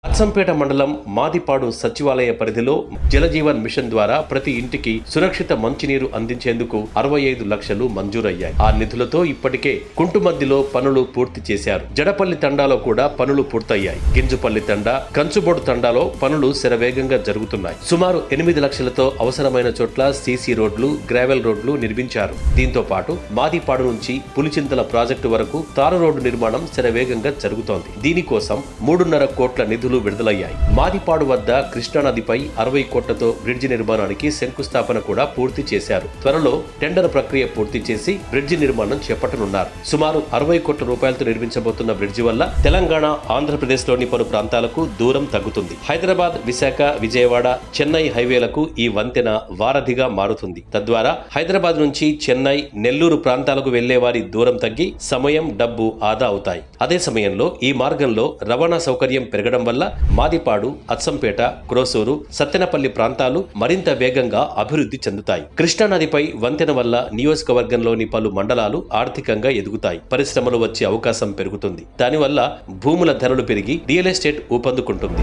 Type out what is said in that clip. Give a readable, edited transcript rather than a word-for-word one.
అచ్చంపేట మండలం మాదిపాడు సచివాలయ పరిధిలో జలజీవన్ మిషన్ ద్వారా ప్రతి ఇంటికి సురక్షిత మంచినీరు అందించేందుకు 65 లక్షలు మంజూరయ్యాయి. ఆ నిధులతో ఇప్పటికే కుంటుమద్దిలో పనులు పూర్తి చేశారు. జడపల్లి తండాలో కూడా పనులు పూర్తయ్యాయి. గింజుపల్లి తండా, కంచుబోడు తండాలో పనులు శరవేగంగా జరుగుతున్నాయి. సుమారు 8 లక్షలతో అవసరమైన చోట్ల సీసీ రోడ్లు, గ్రావెల్ రోడ్లు నిర్మించారు. దీంతో పాటు మాదిపాడు నుంచి పులిచింతల ప్రాజెక్టు వరకు తారు రోడ్డు నిర్మాణం శరవేగంగా జరుగుతోంది. దీనికోసం 3.5 కోట్ల నిధులు విడుదలయ్యాయి. మాదిపాడు వద్ద కృష్ణానదిపై 60 కోట్లతో బ్రిడ్జి నిర్మాణానికి శంకుస్థాపన కూడా పూర్తి చేశారు. త్వరలో టెండర్ ప్రక్రియ పూర్తి చేసి బ్రిడ్జి నిర్మాణం చేపట్టనున్నారు. సుమారు 60 కోట్ల రూపాయలతో నిర్మించబోతున్న బ్రిడ్జి వల్ల తెలంగాణ, ఆంధ్రప్రదేశ్ లోని పలు ప్రాంతాలకు దూరం తగ్గుతుంది. హైదరాబాద్, విశాఖ, విజయవాడ, చెన్నై హైవేలకు ఈ వంతెన వారధిగా మారుతుంది. తద్వారా హైదరాబాద్ నుంచి చెన్నై, నెల్లూరు ప్రాంతాలకు వెళ్లే వారి దూరం తగ్గి సమయం, డబ్బు ఆదా అవుతాయి. అదే సమయంలో ఈ మార్గంలో రవాణా సౌకర్యం పెరగడం వల్ల మాదిపాడు, అచ్చంపేట, క్రోసూరు, సత్తెనపల్లి ప్రాంతాలు మరింత వేగంగా అభివృద్ధి చెందుతాయి. కృష్ణానదిపై వంతెన వల్ల నియోజకవర్గంలోని పలు మండలాలు ఆర్థికంగా ఎదుగుతాయి. పరిశ్రమలు వచ్చే అవకాశం పెరుగుతుంది. దానివల్ల భూముల ధరలు పెరిగి రియల్ ఎస్టేట్ ఊపందుకుంటుంది.